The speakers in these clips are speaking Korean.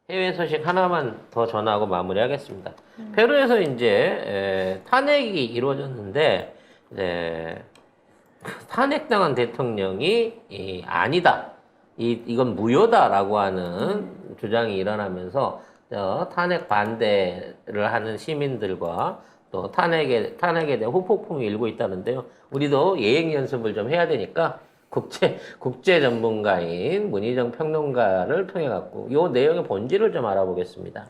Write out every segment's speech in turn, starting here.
해외 소식 하나만 더 전하고 마무리하겠습니다. 페루에서 이제 탄핵이 이루어졌는데 탄핵당한 대통령이 아니다. 이건 무효다라고 하는 주장이 일어나면서 탄핵 반대를 하는 시민들과 또 탄핵에 대한 후폭풍이 일고 있다는데요. 우리도 예행 연습을 좀 해야 되니까 국제 전문가인 문희정 평론가를 통해 갖고 이 내용의 본질을 좀 알아보겠습니다.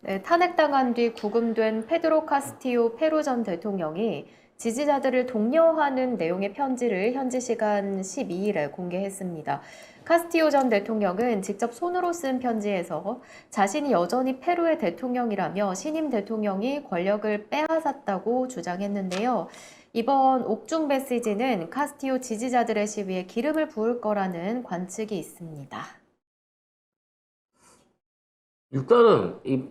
네, 탄핵당한 뒤 구금된 페드로 카스티오 페루 전 대통령이 지지자들을 독려하는 내용의 편지를 현지 시간 12일에 공개했습니다. 카스티오 전 대통령은 직접 손으로 쓴 편지에서 자신이 여전히 페루의 대통령이라며 신임 대통령이 권력을 빼앗았다고 주장했는데요. 이번 옥중 메시지는 카스티오 지지자들의 시위에 기름을 부을 거라는 관측이 있습니다. 일단은 이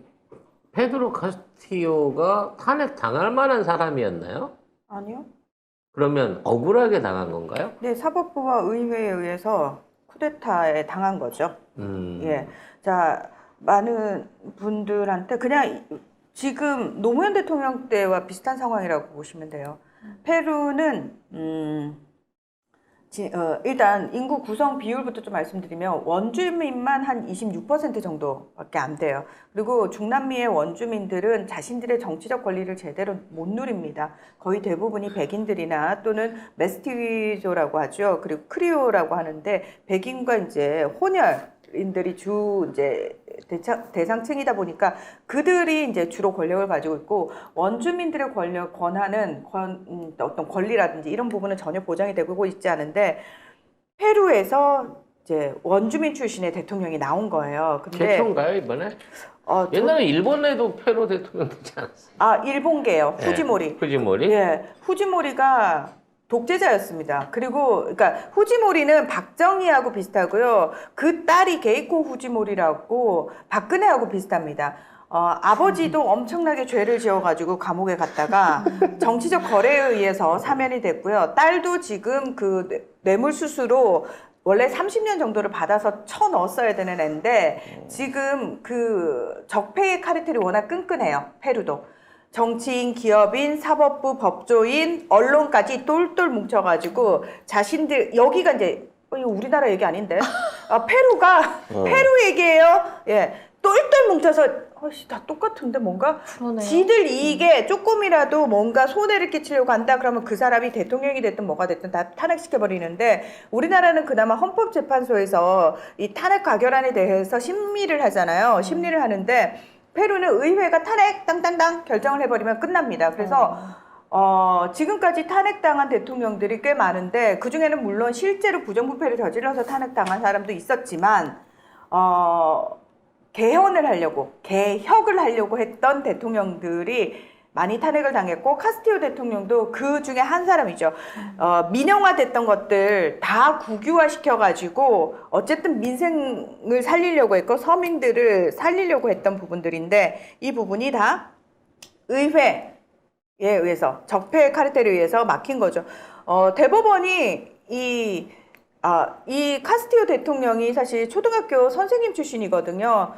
페드로 카스티오가 탄핵 당할 만한 사람이었나요? 아니요. 그러면 억울하게 당한 건가요? 네, 사법부와 의회에 의해서 쿠데타에 당한 거죠. 예. 자, 많은 분들한테 그냥 지금 노무현 대통령 때와 비슷한 상황이라고 보시면 돼요. 페루는 일단 인구 구성 비율부터 좀 말씀드리면 원주민만 한 26% 정도밖에 안 돼요. 그리고 중남미의 원주민들은 자신들의 정치적 권리를 제대로 못 누립니다. 거의 대부분이 백인들이나 또는 메스티조라고 하죠. 그리고 크리오라고 하는데 백인과 이제 혼혈인들이 주 이제 대상층이다 보니까 그들이 이제 주로 권력을 가지고 있고 원주민들의 권한은 어떤 권리라든지 이런 부분은 전혀 보장이 되고 있지 않은데 페루에서 이제 원주민 출신의 대통령이 나온 거예요. 근데 최초인가요 이번에? 옛날에 일본에도 페루 대통령 되지 않았어요? 일본계요. 후지모리. 후지모리? 예, 후지모리가 독재자였습니다. 그리고 그러니까 후지모리는 박정희하고 비슷하고요. 그 딸이 게이코 후지모리라고 박근혜하고 비슷합니다. 아버지도 엄청나게 죄를 지어가지고 감옥에 갔다가 정치적 거래에 의해서 사면이 됐고요. 딸도 지금 그 뇌물수수로 원래 30년 정도를 받아서 쳐넣었어야 되는 애인데 지금 그 적폐의 카르텔이 워낙 끈끈해요. 페루도. 정치인, 기업인, 사법부, 법조인, 언론까지 똘똘 뭉쳐가지고 자신들 여기가 이제 이거 우리나라 얘기 아닌데 페루가 페루 얘기예요. 예, 똘똘 뭉쳐서 다 똑같은데 뭔가 그러네요. 지들 이익에 조금이라도 뭔가 손해를 끼치려고 한다 그러면 그 사람이 대통령이 됐든 뭐가 됐든 다 탄핵시켜버리는데 우리나라는 그나마 헌법재판소에서 이 탄핵 가결안에 대해서 심리를 하잖아요. 심리를 하는데 페루는 의회가 탄핵 땅땅땅 결정을 해버리면 끝납니다. 그래서 지금까지 탄핵당한 대통령들이 꽤 많은데 그중에는 물론 실제로 부정부패를 저질러서 탄핵당한 사람도 있었지만 개헌을 하려고 개혁을 하려고 했던 대통령들이 많이 탄핵을 당했고 카스티오 대통령도 그 중에 한 사람이죠. 민영화됐던 것들 다 국유화 시켜가지고 어쨌든 민생을 살리려고 했고 서민들을 살리려고 했던 부분들인데 이 부분이 다 의회에 의해서 적폐 카르텔에 의해서 막힌 거죠. 대법원이 이 카스티오 대통령이 사실 초등학교 선생님 출신이거든요.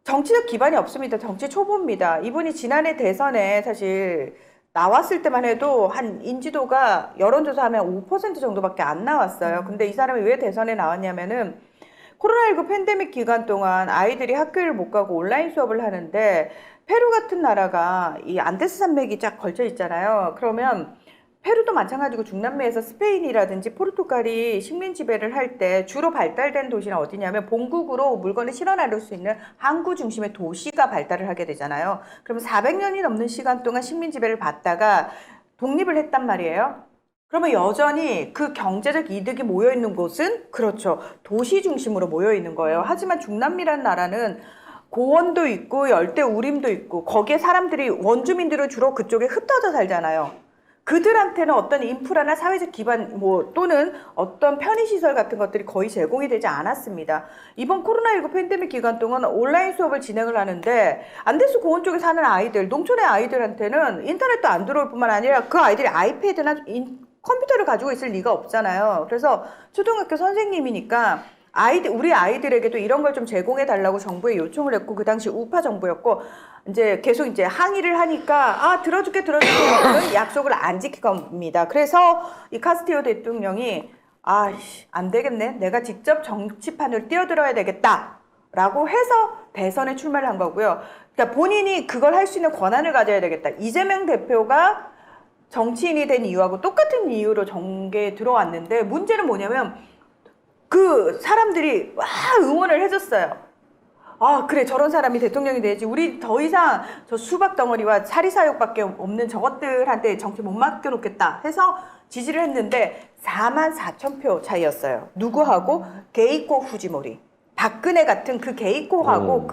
정치적 기반이 없습니다. 정치 초보입니다. 이분이 지난해 대선에 사실 나왔을 때만 해도 한 인지도가 여론조사하면 5% 정도밖에 안 나왔어요. 근데 이 사람이 왜 대선에 나왔냐면은 코로나19 팬데믹 기간 동안 아이들이 학교를 못 가고 온라인 수업을 하는데 페루 같은 나라가 이 안데스 산맥이 쫙 걸쳐 있잖아요. 그러면 페루도 마찬가지고 중남미에서 스페인이라든지 포르투갈이 식민 지배를 할 때 주로 발달된 도시는 어디냐면 본국으로 물건을 실어 나를 수 있는 항구 중심의 도시가 발달을 하게 되잖아요. 그러면 400년이 넘는 시간 동안 식민 지배를 받다가 독립을 했단 말이에요. 그러면 여전히 그 경제적 이득이 모여 있는 곳은 그렇죠. 도시 중심으로 모여 있는 거예요. 하지만 중남미라는 나라는 고원도 있고 열대 우림도 있고 거기에 사람들이 원주민들은 주로 그쪽에 흩어져 살잖아요. 그들한테는 어떤 인프라나 사회적 기반 또는 어떤 편의시설 같은 것들이 거의 제공이 되지 않았습니다. 이번 코로나19 팬데믹 기간 동안 온라인 수업을 진행을 하는데 안데스 고원 쪽에 사는 아이들, 농촌의 아이들한테는 인터넷도 안 들어올 뿐만 아니라 그 아이들이 아이패드나 컴퓨터를 가지고 있을 리가 없잖아요. 그래서 초등학교 선생님이니까 우리 아이들에게도 이런 걸 좀 제공해 달라고 정부에 요청을 했고, 그 당시 우파 정부였고, 이제 계속 이제 항의를 하니까, 들어줄게, 이런 약속을 안 지킬 겁니다. 그래서 이 카스티오 대통령이, 안 되겠네. 내가 직접 정치판을 뛰어들어야 되겠다. 라고 해서 대선에 출마를 한 거고요. 그러니까 본인이 그걸 할 수 있는 권한을 가져야 되겠다. 이재명 대표가 정치인이 된 이유하고 똑같은 이유로 정계에 들어왔는데, 문제는 뭐냐면 그 사람들이 와 응원을 해줬어요. 그래, 저런 사람이 대통령이 돼야지. 우리 더 이상 저 수박 덩어리와 사리사욕밖에 없는 저것들한테 정치 못 맡겨놓겠다 해서 지지를 했는데 44,000표 차이였어요. 누구하고? 게이코 후지모리. 박근혜 같은 그 게이코하고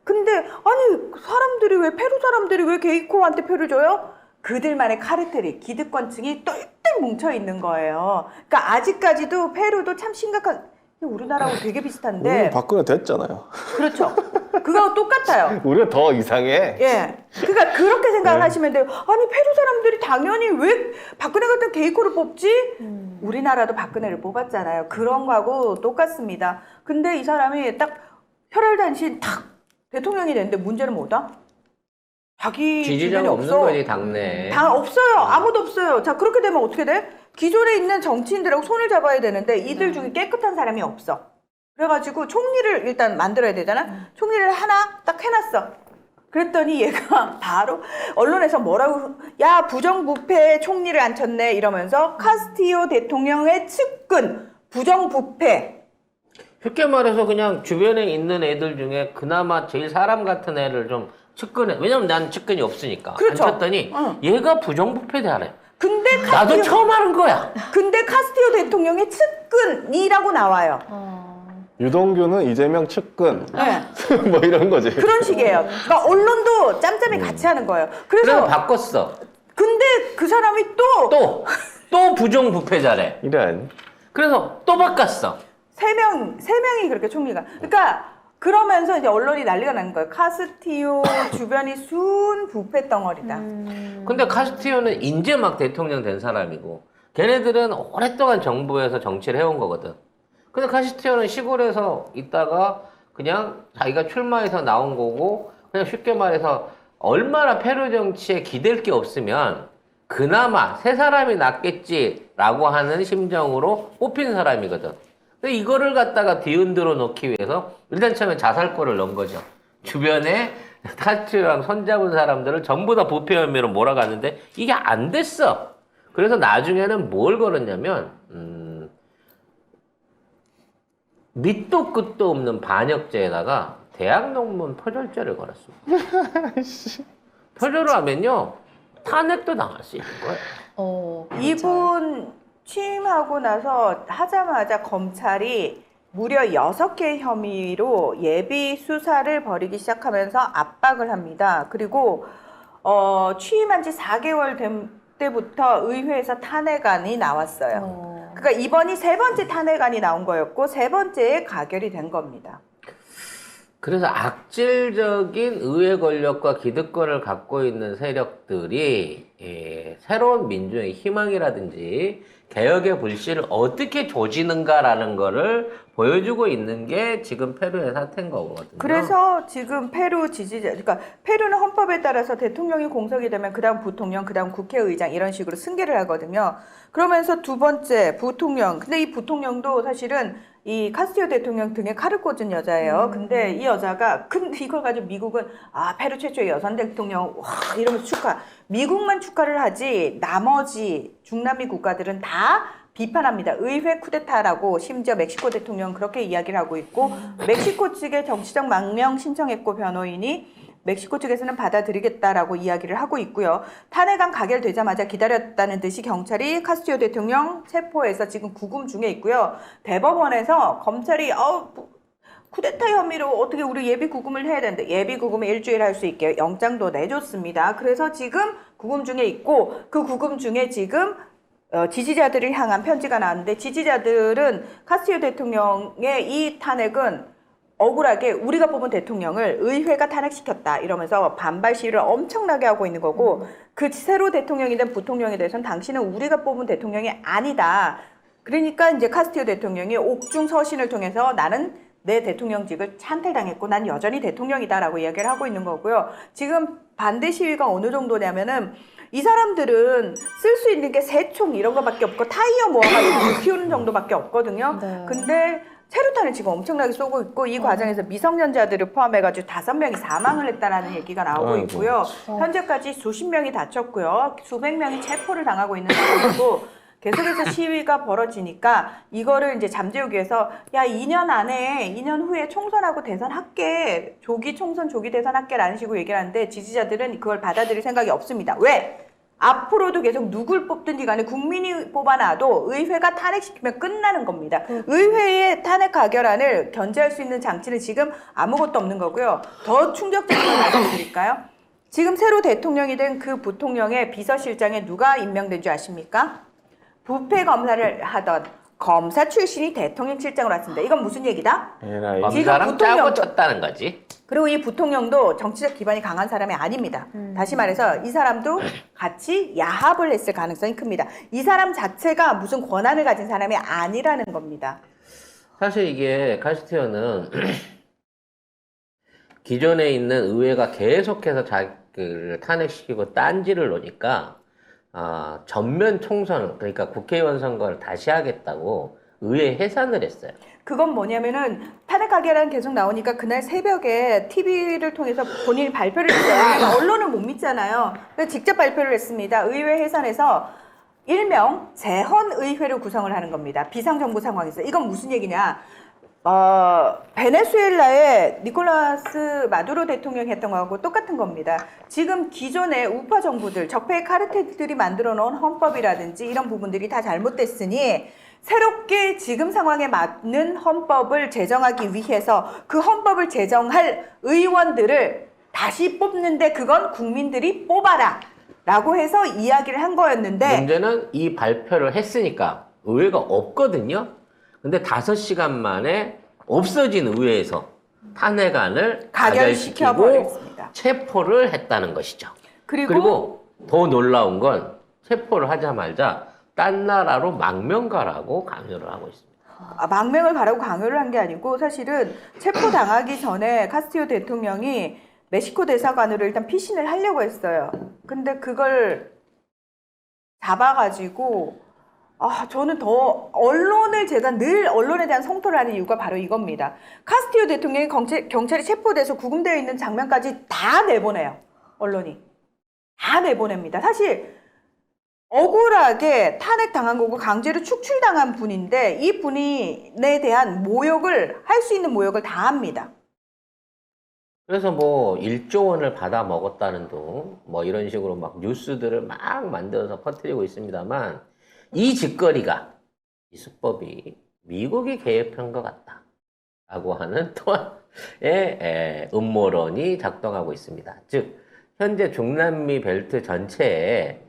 근데 아니 사람들이 왜 페루 사람들이 왜 게이코한테 표를 줘요? 그들만의 카르텔이, 기득권층이 똘똘 뭉쳐 있는 거예요. 그러니까 아직까지도 페루도 참 심각한, 우리나라하고 되게 비슷한데. 박근혜 됐잖아요. 그렇죠. 그거하고 똑같아요. 우리가 더 이상해. 예. 그러니까 그렇게 생각을 하시면 돼요. 아니 페루 사람들이 당연히 왜 박근혜 같은 게이코를 뽑지? 우리나라도 박근혜를 뽑았잖아요. 그런 거하고 똑같습니다. 근데 이 사람이 딱 혈혈단신 탁 대통령이 됐는데 문제는 뭐다? 자기 지지자가 주변에 없는 없어. 거지, 당내. 다 없어요. 아무도 없어요. 자, 그렇게 되면 어떻게 돼? 기존에 있는 정치인들하고 손을 잡아야 되는데 이들 중에 깨끗한 사람이 없어. 그래가지고 총리를 일단 만들어야 되잖아. 총리를 하나 딱 해놨어. 그랬더니 얘가 바로 언론에서 뭐라고, 야 부정부패 총리를 앉혔네 이러면서 카스티오 대통령의 측근 부정부패. 쉽게 말해서 그냥 주변에 있는 애들 중에 그나마 제일 사람 같은 애를 좀 측근해. 왜냐면 난 측근이 없으니까. 그렇죠. 앉혔더니 얘가 부정부패자래. 근데 나도 처음 하는 거야. 근데 카스티오 대통령의 측근이라고 나와요. 유동규는 이재명 측근. 네. 뭐 이런 거지. 그런 식이에요. 그러니까 언론도 짬짬이 같이 하는 거예요. 그래서 그래서 바꿨어. 근데 그 사람이 또 부정부패자래. 이런. 그래서 또 바꿨어. 세 명이 그렇게 총리가. 그러니까 그러면서 이제 언론이 난리가 난 거예요. 카스티오 주변이 순 부패 덩어리다. 근데 카스티오는 이제 막 대통령 된 사람이고 걔네들은 오랫동안 정부에서 정치를 해온 거거든. 근데 카스티오는 시골에서 있다가 그냥 자기가 출마해서 나온 거고, 그냥 쉽게 말해서 얼마나 페루 정치에 기댈 게 없으면 그나마 세 사람이 낫겠지라고 하는 심정으로 뽑힌 사람이거든. 근데 이거를 갖다가 뒤흔들어 놓기 위해서 일단 처음에 자살골을 넣은 거죠. 주변에 카스티오랑 손잡은 사람들을 전부 다 부패 혐의로 몰아갔는데 이게 안 됐어. 그래서 나중에는 뭘 걸었냐면 밑도 끝도 없는 반역죄에다가 대학 논문 표절죄를 걸었습니다. 표절을 하면요 탄핵도 당할 수 있는 거예요. 이분 취임하고 나서 하자마자 검찰이 무려 6개 혐의로 예비 수사를 벌이기 시작하면서 압박을 합니다. 그리고 취임한 지 4개월 된 때부터 의회에서 탄핵안이 나왔어요. 그러니까 이번이 3번째 탄핵안이 나온 거였고 3번째에 가결이 된 겁니다. 그래서 악질적인 의회 권력과 기득권을 갖고 있는 세력들이 새로운 민주의 희망이라든지 개혁의 불씨를 어떻게 조지는가라는 거를 보여주고 있는 게 지금 페루의 사태인 거거든요. 그래서 지금 페루 지지자, 그러니까 페루는 헌법에 따라서 대통령이 공석이 되면 그다음 부통령, 그다음 국회의장 이런 식으로 승계를 하거든요. 그러면서 두 번째 부통령, 근데 이 부통령도 사실은 이 카스티오 대통령 등에 칼을 꽂은 여자예요. 근데 이 여자가, 근데 이걸 가지고 미국은 페루 최초의 여성 대통령 와 이러면서 축하. 미국만 축하를 하지 나머지 중남미 국가들은 다 비판합니다. 의회 쿠데타라고 심지어 멕시코 대통령 그렇게 이야기를 하고 있고 멕시코 측에 정치적 망명 신청했고 변호인이 멕시코 측에서는 받아들이겠다라고 이야기를 하고 있고요. 탄핵안 가결되자마자 기다렸다는 듯이 경찰이 카스티오 대통령 체포해서 지금 구금 중에 있고요. 대법원에서 검찰이 쿠데타 혐의로 어떻게 우리 예비 구금을 해야 되는데 예비 구금을 일주일 할 수 있게 영장도 내줬습니다. 그래서 지금 구금 중에 있고 그 구금 중에 지금 지지자들을 향한 편지가 나왔는데 지지자들은 카스티오 대통령의 이 탄핵은 억울하게 우리가 뽑은 대통령을 의회가 탄핵시켰다 이러면서 반발 시위를 엄청나게 하고 있는 거고 그 새로 대통령이 된 부통령에 대해서는 당신은 우리가 뽑은 대통령이 아니다. 그러니까 이제 카스티오 대통령이 옥중 서신을 통해서 나는 내 대통령직을 찬탈당했고 난 여전히 대통령이다라고 이야기를 하고 있는 거고요. 지금 반대 시위가 어느 정도냐면은 이 사람들은 쓸 수 있는 게 새총 이런 거밖에 없고 타이어 모아가지고 키우는 정도밖에 없거든요. 네. 근데 체류탄을 지금 엄청나게 쏘고 있고 이 과정에서 미성년자들을 포함해가지고 5명이 사망을 했다라는 얘기가 나오고 아이고. 있고요. 현재까지 수십 명이 다쳤고요. 수백 명이 체포를 당하고 있는 상황이고 계속해서 시위가 벌어지니까 이거를 이제 잠재우기 위해서 야 2년 안에 2년 후에 총선하고 대선할게 조기 총선 조기 대선할게라는 식으로 얘기를 하는데 지지자들은 그걸 받아들일 생각이 없습니다. 왜? 앞으로도 계속 누굴 뽑든지 간에 국민이 뽑아놔도 의회가 탄핵시키면 끝나는 겁니다. 의회의 탄핵 가결안을 견제할 수 있는 장치는 지금 아무것도 없는 거고요. 더 충격적인 걸 말씀드릴까요? 지금 새로 대통령이 된 그 부통령의 비서실장에 누가 임명된 줄 아십니까? 부패 검사를 하던 검사 출신이 대통령 실장으로 왔습니다. 이건 무슨 얘기다? 에라이. 검사랑 짜고 부통령도- 쳤다는 거지. 그리고 이 부통령도 정치적 기반이 강한 사람이 아닙니다. 다시 말해서 이 사람도 같이 야합을 했을 가능성이 큽니다. 이 사람 자체가 무슨 권한을 가진 사람이 아니라는 겁니다. 사실 이게 카스티오는 기존에 있는 의회가 계속해서 자기를 탄핵시키고 딴지를 놓으니까 전면 총선, 그러니까 국회의원 선거를 다시 하겠다고 의회 해산을 했어요. 그건 뭐냐면은 탄핵 가결안 계속 나오니까 그날 새벽에 TV를 통해서 본인이 발표를 했어요. 언론을 못 믿잖아요. 그래서 직접 발표를 했습니다. 의회 해산해서 일명 재헌의회를 구성을 하는 겁니다. 비상정부 상황에서. 이건 무슨 얘기냐. 베네수엘라의 니콜라스 마두로 대통령이 했던 거하고 똑같은 겁니다. 지금 기존의 우파 정부들, 적폐의 카르텔들이 만들어 놓은 헌법이라든지 이런 부분들이 다 잘못됐으니 새롭게 지금 상황에 맞는 헌법을 제정하기 위해서 그 헌법을 제정할 의원들을 다시 뽑는데 그건 국민들이 뽑아라 라고 해서 이야기를 한 거였는데 문제는 이 발표를 했으니까 의회가 없거든요. 근데 5시간 만에 없어진 의회에서 탄핵안을 가결시켜 가결시키고 버렸습니다. 체포를 했다는 것이죠. 그리고 더 놀라운 건 체포를 하자마자 딴 나라로 망명가라고 강요를 하고 있습니다. 망명을 가라고 강요를 한 게 아니고 사실은 체포당하기 전에 카스티오 대통령이 멕시코 대사관으로 일단 피신을 하려고 했어요. 근데 그걸 잡아가지고 저는 더 언론을 제가 늘 언론에 대한 성토를 하는 이유가 바로 이겁니다. 카스티오 대통령이 경찰에 체포돼서 구금되어 있는 장면까지 다 내보내요. 언론이. 다 내보냅니다. 사실 억울하게 탄핵당한 거고 강제로 축출당한 분인데 이 분에 대한 모욕을 할 수 있는 모욕을 다 합니다. 그래서 뭐 1조 원을 받아 먹었다는 둥, 뭐 이런 식으로 막 뉴스들을 막 만들어서 퍼뜨리고 있습니다만 이 짓거리가, 이 수법이 미국이 개입한 것 같다 라고 하는 또 하나의 음모론이 작동하고 있습니다. 즉 현재 중남미 벨트 전체에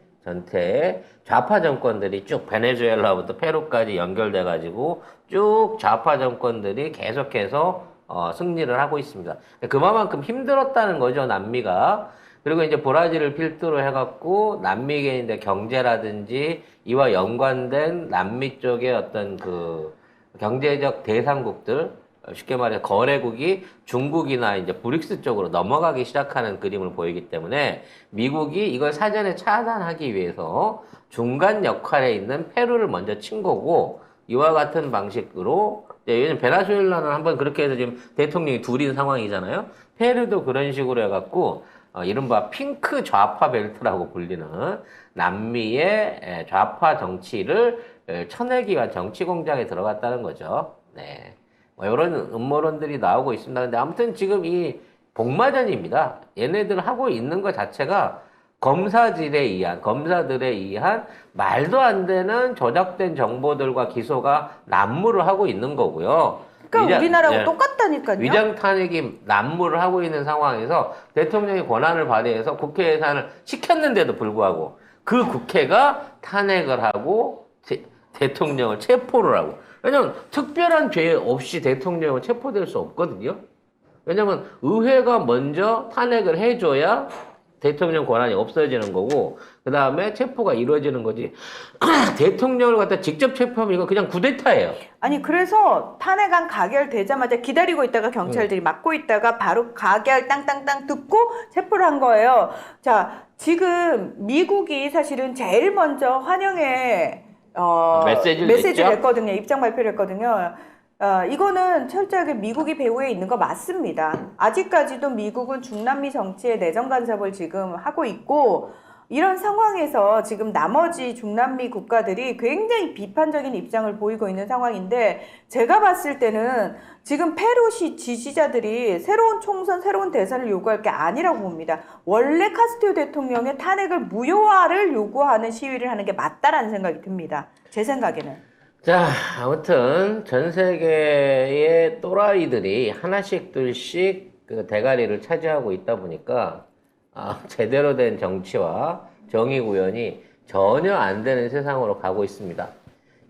좌파 정권들이 쭉 베네수엘라부터 페루까지 연결돼 가지고 쭉 좌파 정권들이 계속해서 승리를 하고 있습니다. 그만큼 힘들었다는 거죠, 남미가. 그리고 이제 브라질을 필두로 해갖고 남미계 이제 경제라든지 이와 연관된 남미 쪽의 어떤 그 경제적 대상국들, 쉽게 말해 거래국이 중국이나 이제 브릭스 쪽으로 넘어가기 시작하는 그림을 보이기 때문에 미국이 이걸 사전에 차단하기 위해서 중간 역할에 있는 페루를 먼저 친 거고, 이와 같은 방식으로 요즘 베네수엘라는 한번 그렇게 해서 지금 대통령이 둘인 상황이잖아요. 페루도 그런 식으로 해갖고 이른바 핑크 좌파 벨트라고 불리는 남미의 좌파 정치를 쳐내기 위한 정치 공작에 들어갔다는 거죠. 네. 뭐 이런 음모론들이 나오고 있습니다. 근데 아무튼 지금 이 복마전입니다. 얘네들 하고 있는 것 자체가 검사들에 의한 말도 안 되는 조작된 정보들과 기소가 난무를 하고 있는 거고요. 그러니까 우리나라하고 똑같다니까요. 위장 탄핵이 난무를 하고 있는 상황에서 대통령이 권한을 발휘해서 국회 예산을 시켰는데도 불구하고 그 국회가 탄핵을 하고 대통령을 체포를 하고, 왜냐면 특별한 죄 없이 대통령은 체포될 수 없거든요. 왜냐면 의회가 먼저 탄핵을 해줘야 대통령 권한이 없어지는 거고, 그 다음에 체포가 이루어지는 거지. 대통령을 갖다 직접 체포하면 이거 그냥 쿠데타예요. 아니 그래서 탄핵안 가결되자마자 기다리고 있다가 경찰들이 막고 있다가 바로 가결 땅땅땅 듣고 체포를 한 거예요. 자, 지금 미국이 사실은 제일 먼저 환영의 메시지를 냈죠? 냈거든요. 입장 발표를 했거든요. 이거는 철저하게 미국이 배후에 있는 거 맞습니다. 아직까지도 미국은 중남미 정치의 내정 간섭을 지금 하고 있고, 이런 상황에서 지금 나머지 중남미 국가들이 굉장히 비판적인 입장을 보이고 있는 상황인데, 제가 봤을 때는 지금 페루시 지지자들이 새로운 총선, 새로운 대선을 요구할 게 아니라고 봅니다. 원래 카스티오 대통령의 탄핵을 무효화를 요구하는 시위를 하는 게 맞다라는 생각이 듭니다. 제 생각에는. 자, 아무튼 전 세계의 또라이들이 하나씩 둘씩 그 대가리를 차지하고 있다 보니까 제대로 된 정치와 정의 구현이 전혀 안 되는 세상으로 가고 있습니다.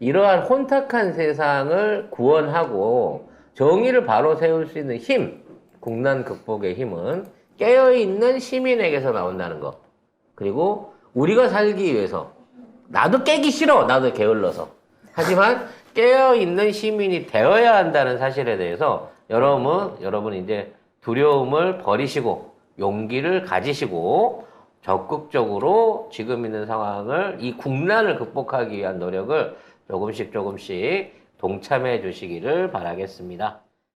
이러한 혼탁한 세상을 구원하고 정의를 바로 세울 수 있는 힘, 국난 극복의 힘은 깨어있는 시민에게서 나온다는 거. 그리고 우리가 살기 위해서 나도 깨기 싫어, 나도 게을러서. 하지만 깨어있는 시민이 되어야 한다는 사실에 대해서 여러분 이제 두려움을 버리시고 용기를 가지시고 적극적으로 지금 있는 상황을, 이 국난을 극복하기 위한 노력을 조금씩 동참해 주시기를 바라겠습니다.